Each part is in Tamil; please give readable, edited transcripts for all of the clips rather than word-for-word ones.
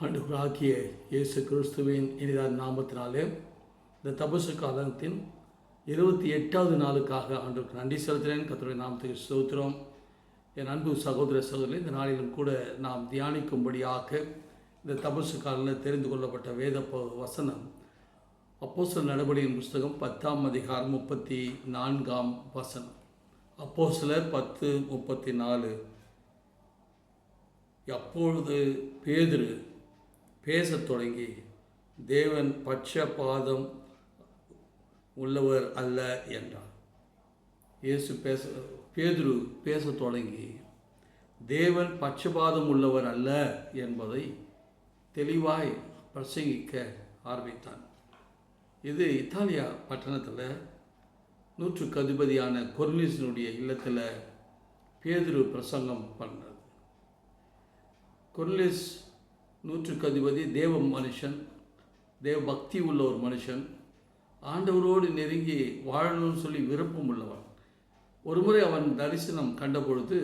ஆண்டவராகிய இயேசு கிறிஸ்துவின் இனிதான நாமத்தினாலே இந்த தபசு காலத்தின் 28வது நாளுக்காக ஆண்டவருக்கு நன்றி செலுத்துகிறேன். கர்த்தருடைய நாமத்துக்கு ஸ்தோத்திரம். என் அன்பு சகோதர சகோதரி, இந்த நாளிலும் கூட நாம் தியானிக்கும்படியாக இந்த தபசு காலில் தெரிந்து கொள்ளப்பட்ட வேத வசனம் அப்போஸ்தலர் நடபடியின் புஸ்தகம் 10ஆம் அதிகாரம் 34ஆம் வசனம். அப்போஸ்தலர் 10:34. அப்பொழுது பேதுரு பேசத் தொடங்கி, தேவன் பட்சபாதம் உள்ளவர் அல்ல என்றார். பேதுரு பேசத் தொடங்கி தேவன் பட்சபாதம் உள்ளவர் அல்ல என்பதை தெளிவாய் பிரசங்கிக்க ஆரம்பித்தான். இது இத்தாலியா பட்டணத்தில் 100க்கு அதிபதியான கொர்னேலியுனுடைய இல்லத்தில் பேதுரு பிரசங்கம் பண்ணது. கொர்னேலியு 100க்கு அதிபதி தேவ மனுஷன், தேவ பக்தி உள்ள ஒரு மனுஷன், ஆண்டவரோடு நெருங்கி வாழணும்னு சொல்லி விருப்பம் உள்ளவன். ஒருமுறை அவன் தரிசனம் கண்டபொழுது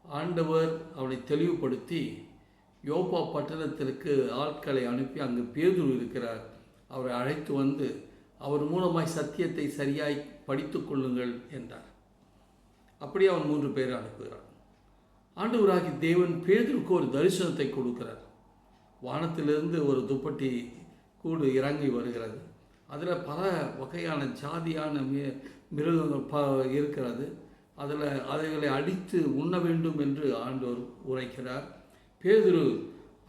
ஆண்டவர் அவனை தெளிவுபடுத்தி யோப்பா பட்டணத்திற்கு ஆட்களை அனுப்பி, அங்கு பேதுரு இருக்கிறார், அவரை அழைத்து வந்து அவர் மூலமாய் சத்தியத்தை சரியாய் படித்து கொள்ளுங்கள் என்றார். அப்படியே அவன் 3 பேரை அனுப்புகிறான். ஆண்டவராகி தேவன் பேதுருக்கு ஒரு தரிசனத்தை கொடுக்கிறார். வானத்திலிருந்து ஒரு துப்பட்டி கூடு இறங்கி வருகிறது. அதில் பல வகையான ஜாதியான மிருகங்கள் இருக்கிறது. அதைகளை அடித்து உண்ண வேண்டும் என்று ஆண்டவர் உரைக்கிறார். பேதுரு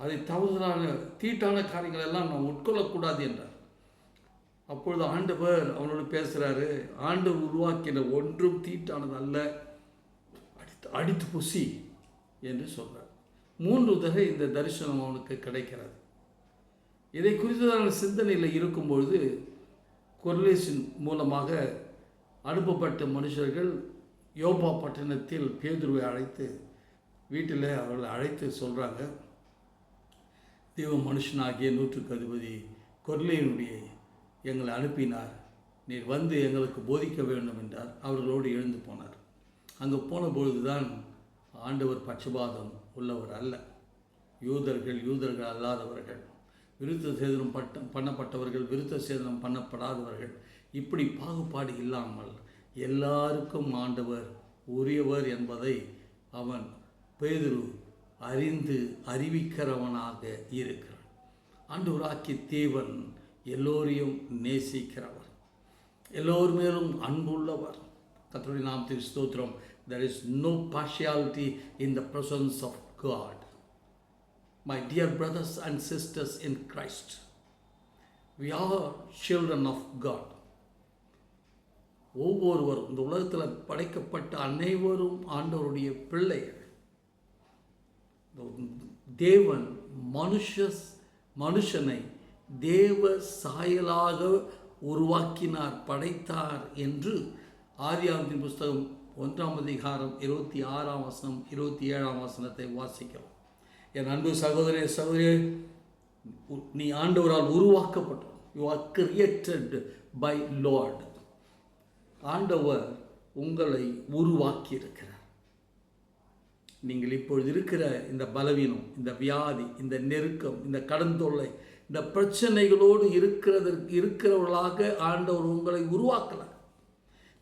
அதை தவறான தீட்டான காரியங்கள் எல்லாம் நாம் உட்கொள்ளக்கூடாது என்றார். அப்பொழுது ஆண்டவர் அவனோடு பேசுகிறாரு. ஆண்டவர் உருவாக்கின ஒன்றும் தீட்டானது அல்ல, அடித்து புசி என்று சொல்கிறார். 3 தடவை இந்த தரிசனம் அவனுக்கு கிடைக்கிறது. இதை குறித்ததான சிந்தனையில் இருக்கும்பொழுது கொர்னேலியின் மூலமாக அனுப்பப்பட்ட மனுஷர்கள் யோப்பா பட்டணத்தில் பேதுருவை அழைத்து வீட்டில் அவர்களை அழைத்து சொல்கிறாங்க, தேவ மனுஷனாகிய 100க்கு அதிபதி கொர்னேலியுனுடைய எங்களை அனுப்பினார், நீர் வந்து எங்களுக்கு போதிக்க வேண்டும் என்றார். அவர்களோடு எழுந்து போனார். அங்கே போன பொழுது தான் ஆண்டவர் பட்சபாதம் உள்ளவர் அல்ல, யூதர்கள் அல்லாதவர்கள், விருத்த சேதனம் பண்ணப்பட்டவர்கள், விருத்த சேதனம் பண்ணப்படாதவர்கள், இப்படி பாகுபாடு இல்லாமல் எல்லாருக்கும் ஆண்டவர் உரியவர் என்பதை அவன் பேதுரு அறிந்து அறிவிக்கிறவனாக இருக்கிறான். ஆண்டவராகிய தேவன் எல்லோரையும் நேசிக்கிறவர், எல்லோர் மேலும் அன்புள்ளவர். கர்த்தருடைய நாமத்துக்கு ஸ்தோத்திரம். There is no partiality in the presence of God. My dear brothers and sisters in Christ, we are children of God. ஒவ்வொருவரும் இந்த உலகத்தில் படைக்கப்பட்ட அனைவரும் ஆண்டவருடைய பிள்ளைகள். தேவன் மனுஷனை தேவ சாயலாக உருவாக்கினார், படைத்தார் என்று ஆதியாகமத்தின் புஸ்தகம் 1ஆம் அதிகாரம் 26ஆம் வசனம் 27ஆம் வசனத்தை வாசிக்கிறோம். என் அன்பு சகோதரியே, நீ ஆண்டவரால் உருவாக்கப்பட்ட, you are created by Lord. ஆண்டவர் உங்களை உருவாக்கி இருக்கிறார். நீங்கள் இப்பொழுது இருக்கிற இந்த பலவீனம், இந்த வியாதி, இந்த நெருக்கம், இந்த கடன் தொல்லை, இந்த பிரச்சனைகளோடு இருக்கிறவர்களாக ஆண்டவர் உங்களை உருவாக்கல,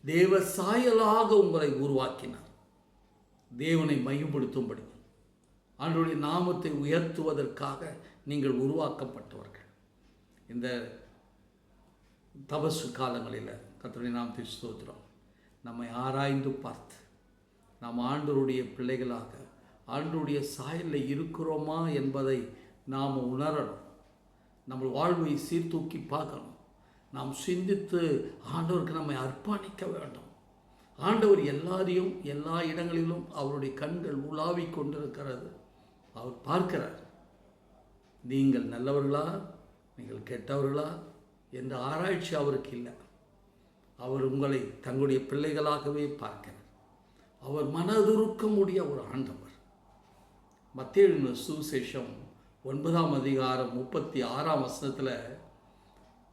தேவ சாயலாக உங்களை உருவாக்கினார். தேவனை மையப்படுத்தும்படி, ஆண்டவருடைய நாமத்தை உயர்த்துவதற்காக நீங்கள் உருவாக்கப்பட்டவர்கள். இந்த தபசு காலங்களில் கர்த்தருடைய நாமத்தை ஸ்தோத்திரம். நம்மை ஆராய்ந்து பார்த்து நாம் ஆண்டவருடைய பிள்ளைகளாக ஆண்டவருடைய சாயலில் இருக்கிறோமா என்பதை நாம் உணரணும். நம்ம வாழ்வை சீர்தூக்கி பார்க்கணும். நாம் சிந்தித்து ஆண்டவருக்கு நம்மை அர்ப்பணிக்க வேண்டும். ஆண்டவர் எல்லாரையும் எல்லா இடங்களிலும் அவருடைய கண்கள் உலாவிக் கொண்டிருக்கிறது. அவர் பார்க்கிறார். நீங்கள் நல்லவர்களா, நீங்கள் கெட்டவர்களா என்ற ஆராய்ச்சி அவருக்கு இல்லை. அவர் உங்களை தங்களுடைய பிள்ளைகளாகவே பார்க்கிறார். அவர் மனதுருக்கமுடைய ஒரு ஆண்டவர். மத்தேயு சுவிசேஷம் 9ஆம் அதிகாரம் 36ஆம் வசனத்தில்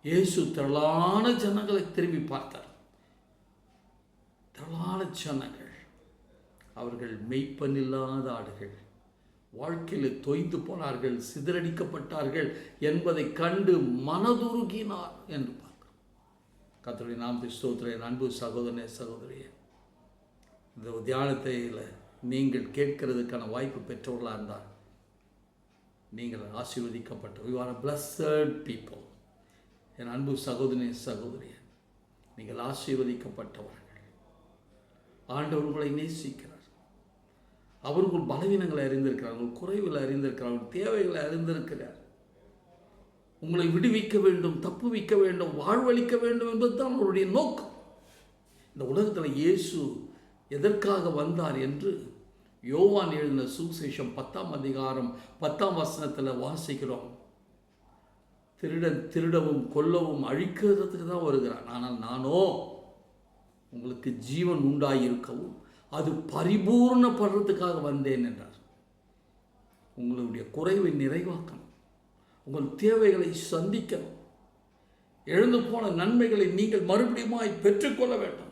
இயேசு திரளான ஜனங்களை திரும்பி பார்த்தார். திரளான ஜனங்கள், அவர்கள் மெய்ப்பனில்லாத ஆடுகள், வாழ்க்கையில் தொய்ந்து போனார்கள், சிதறடிக்கப்பட்டார்கள் என்பதை கண்டு மனதுருகினார் என்று பார்க்கிறோம். கர்த்தருடைய நாமத்தை ஸ்தோத்திரம். அன்பு சகோதரனே, சகோதரியே, இந்த தியானத்தில் நீங்கள் கேட்கிறதுக்கான வாய்ப்பு பெற்றவர்களாக இருந்தால் நீங்கள் ஆசீர்வதிக்கப்பட்ட you are a blessed people. என் அன்பு சகோதரனே, சகோதரியே, நீங்கள் ஆசீர்வதிக்கப்பட்டவர்கள். ஆண்டவர் உங்களை நேசிக்கிறார். அவர் உங்கள் பலவீனங்களை அறிந்திருக்கிறார், உங்கள் குறைவில் அறிந்திருக்கிறார், உங்கள் தேவைகளை அறிந்திருக்கிறார். உங்களை விடுவிக்க வேண்டும், தப்புவிக்க வேண்டும், வாழ்வளிக்க வேண்டும் என்பதுதான் அவருடைய நோக்கம். இந்த உலகத்தில் இயேசு எதற்காக வந்தார் என்று யோவான் எழுதின சுவிசேஷம் 10ஆம் அதிகாரம் 10ஆம் வசனத்தில் வாசிக்கிறோம். திருடவும் கொல்லவும் அழிக்கிறதுக்கு தான் வருகிறான், ஆனால் நானோ உங்களுக்கு ஜீவன் உண்டாயிருக்கவும் அது பரிபூர்ணப்படுறதுக்காக வந்தேன் என்றார். உங்களுடைய குறைவை நிறைவாக்கணும், உங்கள் தேவைகளை சந்திக்கணும், எழுந்து போன நன்மைகளை நீங்கள் மறுபடியும் பெற்றுக்கொள்ள வேண்டும்.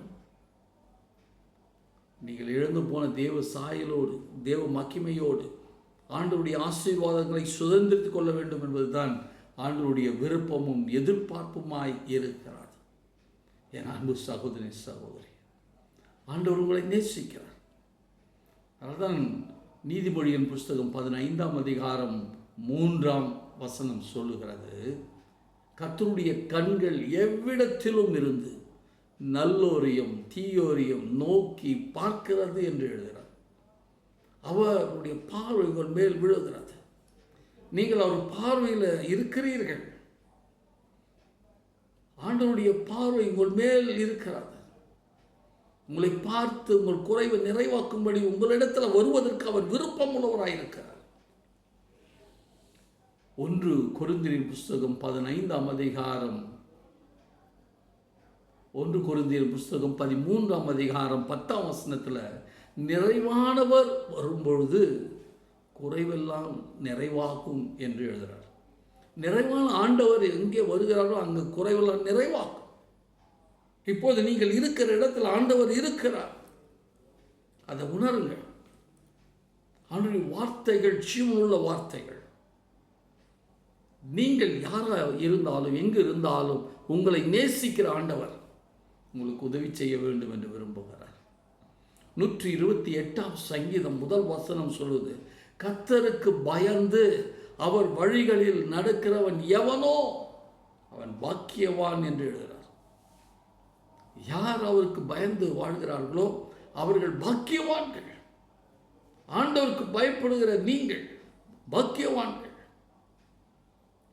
நீங்கள் இழந்து போன தேவ சாயலோடு, தேவ மகிமையோடு ஆண்டவருடைய ஆசீர்வாதங்களை சுதந்திரித்துக் கொள்ள வேண்டும் என்பதுதான் ஆண்டவருடைய விருப்பமும் எதிர்பார்ப்புமாய் இருக்கிறார். என் அன்பு சகோதரி, சகோதரி, ஆண்டவர் உங்களை நேசிக்கிறார். அதுதான் நீதிமொழியின் புஸ்தகம் 15ஆம் அதிகாரம் 3ஆம் வசனம் சொல்லுகிறது, கர்த்தருடைய கண்கள் எவ்விடத்திலும் இருந்து நல்லோரையும் தீயோரையும் நோக்கி பார்க்கிறது என்று எழுதுகிறார். அவருடைய பார்வை உங்கள் மேல் விழுகிறது. நீங்கள் அவர் பார்வையில் இருக்கிறீர்கள். ஆண்டவருடைய பார்வை உங்கள் மேல் இருக்கிறது. உங்களை பார்த்து உங்கள் குறைவை நிறைவாக்கும்படி உங்களிடத்தில் வருவதற்கு அவர் விருப்பம் உள்ளவராயிருக்கிறார். 1 கொரிந்தியர் புஸ்தகம் 15ஆம் அதிகாரம் 1 கொரிந்தியர் புஸ்தகம் 13ஆம் அதிகாரம் 10ஆம் வசனத்தில் நிறைவானவர் வரும்பொழுது குறைவெல்லாம் நிறைவாகும் என்று எழுதுகிறார். நிறைவான ஆண்டவர் எங்கே வருகிறாரோ அங்கு குறைவெல்லாம் நிறைவாகும். இப்போது நீங்கள் இருக்கிற இடத்தில் ஆண்டவர் இருக்கிறார், அதை உணருங்கள். ஆண்டவருடைய வார்த்தைகள் ஜீவனுள்ள வார்த்தைகள். நீங்கள் யாராக இருந்தாலும் எங்கு இருந்தாலும் உங்களை நேசிக்கிற ஆண்டவர் உங்களுக்கு உதவி செய்ய வேண்டும் என்று விரும்புகிறார். 128ஆம் சங்கீதம் 1 வசனம் சொல்லுது, கர்த்தருக்கு பயந்து அவர் வழிகளில் நடக்கிறவன் எவனோ அவன் பாக்கியவான் என்று எழுதுகிறார். யார் அவருக்கு பயந்து வாழ்கிறார்களோ அவர்கள் பாக்கியவான்கள். ஆண்டவருக்கு பயப்படுகிற நீங்கள் பாக்கியவான்கள்.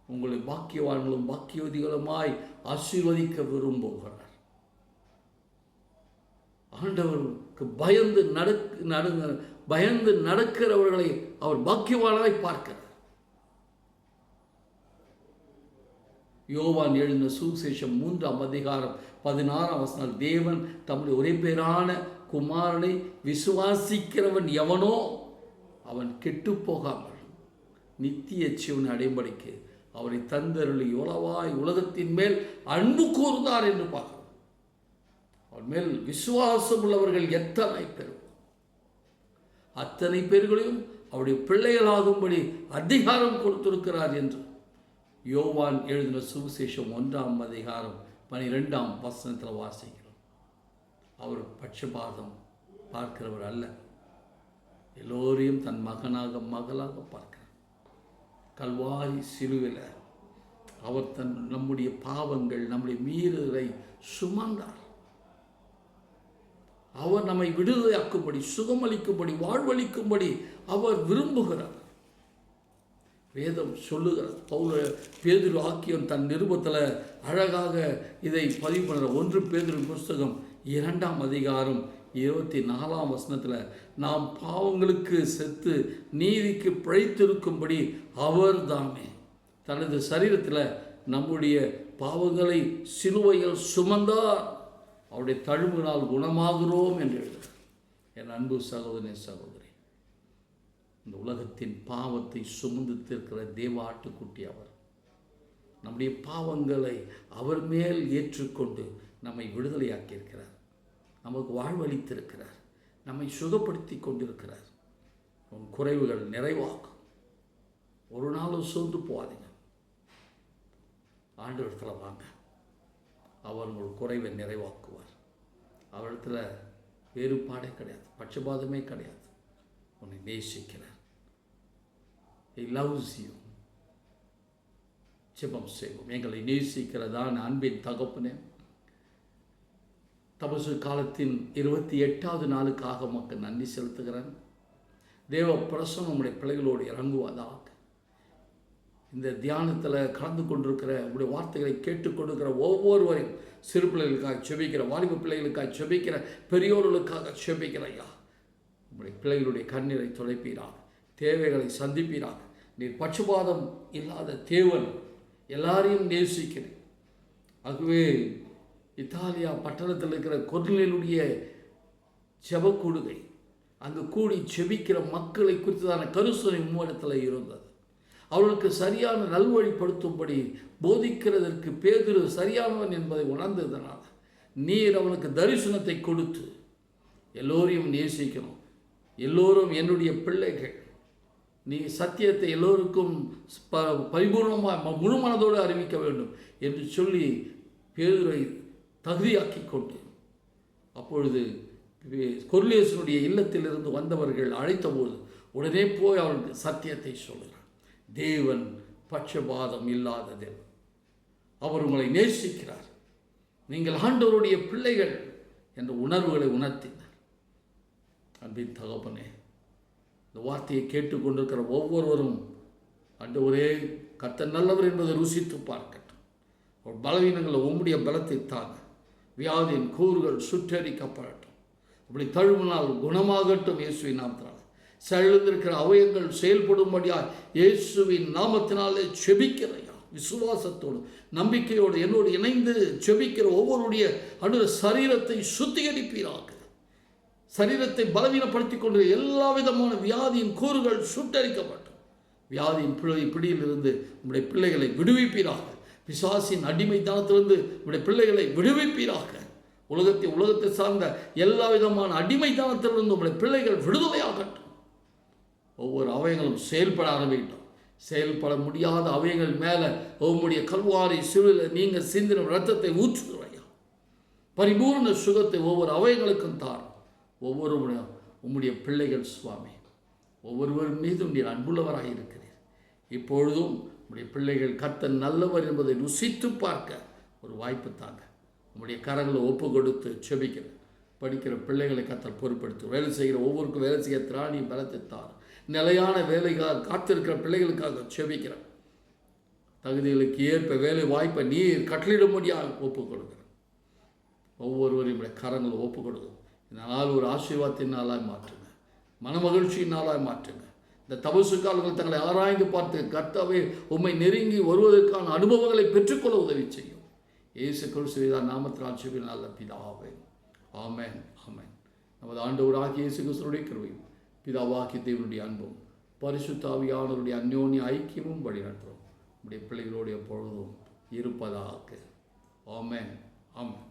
உங்களை பாக்கியவான்களும் பாக்கியவதிகளுமாய் ஆசீர்வதிக்க விரும்புகிறார். ஆண்டவருக்கு பயந்து நடக்கிறவர்களை அவர் பாக்கியவானாய் பார்க்கிறார். யோவான் எழுதின சுவிசேஷம் 3ஆம் அதிகாரம் 16ஆம் வசனம், தேவன் தம்முடைய ஒரே பேரான குமாரனை விசுவாசிக்கிறவன் எவனோ அவன் கெட்டு போகாமல் நித்திய ஜீவனை அடையும்படிக்கு அவரை தந்தருளி உளவாய் உலகத்தின் மேல் அன்பு கூர்ந்தார் என்று பார்க்கிறோம். அவன் மேல் விசுவாசம் உள்ளவர்கள் எத்தனை பேர், அத்தனை பேர்களையும் அவருடைய பிள்ளைகளாகும்படி அதிகாரம் கொடுத்திருக்கிறார் என்று யோவான் எழுதின சுவிசேஷம் 1ஆம் அதிகாரம் 12ஆம் வசனத்தில் வாசிக்கிறோம். அவர் பட்சபாதம் பார்க்கிறவர் அல்ல, எல்லோரையும் தன் மகனாக மகளாக பார்க்கிறார். கல்வாரி சிலுவையில் அவர் நம்முடைய பாவங்கள், நம்முடைய மீறுதலை சுமந்தார். அவர் நம்மை விடுதலையாக்கும்படி, சுகமளிக்கும்படி, வாழ்வளிக்கும்படி அவர் விரும்புகிறார். வேதம் சொல்லுகிறார். பேதுரு ஆக்கியோன் தன் நிருபத்தில் அழகாக இதை பதிவு பண்ணுற 1 பேதுரு புஸ்தகம் 2ஆம் அதிகாரம் 24ஆம் வசனத்தில், நாம் பாவங்களுக்கு செத்து நீதிக்கு பிழைத்திருக்கும்படி அவர் தாமே தனது சரீரத்தில் நம்முடைய பாவங்களை சிலுவையில் சுமந்தார், அவருடைய தழும்பினால் குணமாகிறோம் என்று எழுதுகிறார். என் அன்பு சகோதரனே, சகோதரி, இந்த உலகத்தின் பாவத்தை சுமந்து தீர்க்கிற தேவ ஆட்டுக்குட்டி அவர். நம்முடைய பாவங்களை அவர் மேல் ஏற்றுக்கொண்டு நம்மை விடுதலையாக்கியிருக்கிறார், நமக்கு வாழ்வளித்திருக்கிறார், நம்மை சுகப்படுத்தி கொண்டிருக்கிறார். உன் குறைவுகள் நிறைவாகும். ஒரு நாளும் சோர்ந்து போகாதீங்க. ஆண்டவரிடத்தில் வாங்க, அவர் உங்கள் குறைவை நிறைவாக்குவார். அவரிடத்தில் வேறுபாடே கிடையாது, பட்சபாதமே கிடையாது. உன்னை நேசிக்கிறார். He loves you. ஜெபம் செய்வோம். எங்களை நேசிக்கிறதான அன்பின் தகப்பனே, தபசு காலத்தின் 28வது நாளுக்காக உமக்கு நன்றி செலுத்துகிறேன். தேவ பிரசன்னம் உம்முடைய பிள்ளைகளோடு இறங்குவதாக. இந்த தியானத்தில் கலந்து கொண்டிருக்கிற உங்களுடைய வார்த்தைகளை கேட்டுக்கொண்டிருக்கிற ஒவ்வொருவரையும், சிறு பிள்ளைகளுக்காக செபிக்கிற, வாலிப பிள்ளைகளுக்காக செபிக்கிற, பெரியோர்களுக்காக செபிக்கிற ஐயா, உங்களுடைய பிள்ளைகளுடைய கண்ணீரை துடைப்பீராக, தேவைகளை சந்திப்பீராக. நீர் பட்சபாதம் இல்லாத தேவன், எல்லாரையும் நேசிக்கிறேன். ஆகவே இத்தாலியா பட்டணத்தில் இருக்கிற கொர்நேலியுடைய ஜெபக்கூடுகை, அங்கு கூடி செபிக்கிற மக்களை குறித்ததான கருசனை உம்மிடத்தில் இருந்தது. அவர்களுக்கு சரியான நல்வழிப்படுத்தும்படி போதிக்கிறதற்கு பேதுரு சரியானவன் என்பதை உணர்ந்ததனால் நீர் அவனுக்கு தரிசனத்தை கொடுத்து, எல்லோரையும் நேசிக்கணும், எல்லோரும் என்னுடைய பிள்ளைகள், நீ சத்தியத்தை எல்லோருக்கும் பரிபூர்ணமாக முழு மனதோடு அறிவிக்க வேண்டும் என்று சொல்லி பேதுரை தகுதியாக்கி கொண்டு, அப்பொழுது கொர்நேலியுடைய இல்லத்திலிருந்து வந்தவர்கள் அழைத்தபோது உடனே போய் அவர்களுக்கு சத்தியத்தை சொல்கிறார். தேவன் பட்சபாதம் இல்லாத தேவன். அவர் உங்களை நேசிக்கிறார். நீங்கள் ஆண்டவருடைய பிள்ளைகள் என்ற உணர்வுகளை உணர்த்தினார். அன்பின் தகப்பனே, இந்த வார்த்தையை கேட்டுக்கொண்டிருக்கிற ஒவ்வொருவரும் ஆண்டவரே கர்த்தர் நல்லவர் என்பதை ருசித்து பார்க்கட்டும். ஒரு பலவீனங்களை உம்முடைய பலத்தை தாங்க. வியாதியின் கூறுகள் சுற்றறிக்கப்படட்டும். அப்படி தழுவினால் குணமாகட்டும் இயேசுவின் நாமத்தினால். செயலிழந்திருக்கிற அவயங்கள் செயல்படும்படியாக இயேசுவின் நாமத்தினாலே செபிக்கிறையா, விசுவாசத்தோடு நம்பிக்கையோடு என்னோடு இணைந்து செபிக்கிற ஒவ்வொருடைய சரீரத்தை சுத்திகரிப்பீராக. சரீரத்தை பலவீனப்படுத்திக் கொண்டு எல்லா விதமான வியாதியின் கூறுகள் சுட்டரிக்கப்பட்டோம். வியாதியின் பிடியிலிருந்து உங்களுடைய பிள்ளைகளை விடுவிப்பீராக. பிசாசின் அடிமைத்தனத்திலிருந்து உங்களுடைய பிள்ளைகளை விடுவிப்பீராக. உலகத்தை சார்ந்த எல்லா விதமான அடிமைத்தனத்திலிருந்து உங்களுடைய பிள்ளைகள் விடுதலையாகட்டும். ஒவ்வொரு அவயங்களும் செயல்பட ஆரம்பிக்கிட்டோம். செயல்பட முடியாத அவயங்கள் மேலே உம்முடைய கல்வாரி சிலுவையில் நீங்கள் சிந்தின இரத்தத்தை ஊற்றுகிறாயா. பரிபூர்ண சுகத்தை ஒவ்வொரு அவயங்களுக்கும் தார். ஒவ்வொரு உம்முடைய பிள்ளைகள் சுவாமி, ஒவ்வொருவர் மீதும் நீர் அன்புள்ளவராக இருக்கிறீர். இப்பொழுதும் உம்முடைய பிள்ளைகள் கர்த்தர் நல்லவர் என்பதை ருசித்து பார்க்க ஒரு வாய்ப்பு தாங்க. உம்முடைய கரங்களை ஒப்பு கொடுத்து செபிக்கிற படிக்கிற பிள்ளைகளை கர்த்தர் பொறுப்படுத்தும். வேலை செய்கிற ஒவ்வொருக்கும் வேலை செய்ய திராணி பலத்தை தார். நிலையான வேலைக்காக காத்திருக்கிற பிள்ளைகளுக்காக செபிக்கிறேன். தகுதிகளுக்கு ஏற்ப வேலை வாய்ப்பை நீர் கட்டளிடும்படியாக ஒப்பு கொடுக்கிறேன். ஒவ்வொருவரையும் கரங்களை ஒப்பு கொடுக்கும். இந்த நாள் ஒரு ஆசீர்வாதத்தின் நாளாய் மாற்றுங்க, மனமகிழ்ச்சியின் நாளாய் மாற்றுங்க. இந்த தபசு காலங்கள் தங்களை ஆராய்ந்து பார்த்து கர்த்தாவே உம்மை நெருங்கி வருவதற்கான அனுபவங்களை பெற்றுக்கொள்ள உதவி செய்யும். இயேசு கிறிஸ்துவின் நாமத்தினால் ஜெபிக்கிறேன் நல்ல பிதாவே, ஆமென் ஆமென். நமது ஆண்டவராகிய இயேசு கிறிஸ்துவினுடைய கிருபையும் பிதாவாகிய தேவனுடைய அன்பும் பரிசுத்த ஆவியானவருடைய அந்யோன்ய ஐக்கியமும் வழிநடத்தும் நம்முடைய பிள்ளைகளோடு எப்பொழுதும் இருப்பதாக. ஆமென் ஆமென்.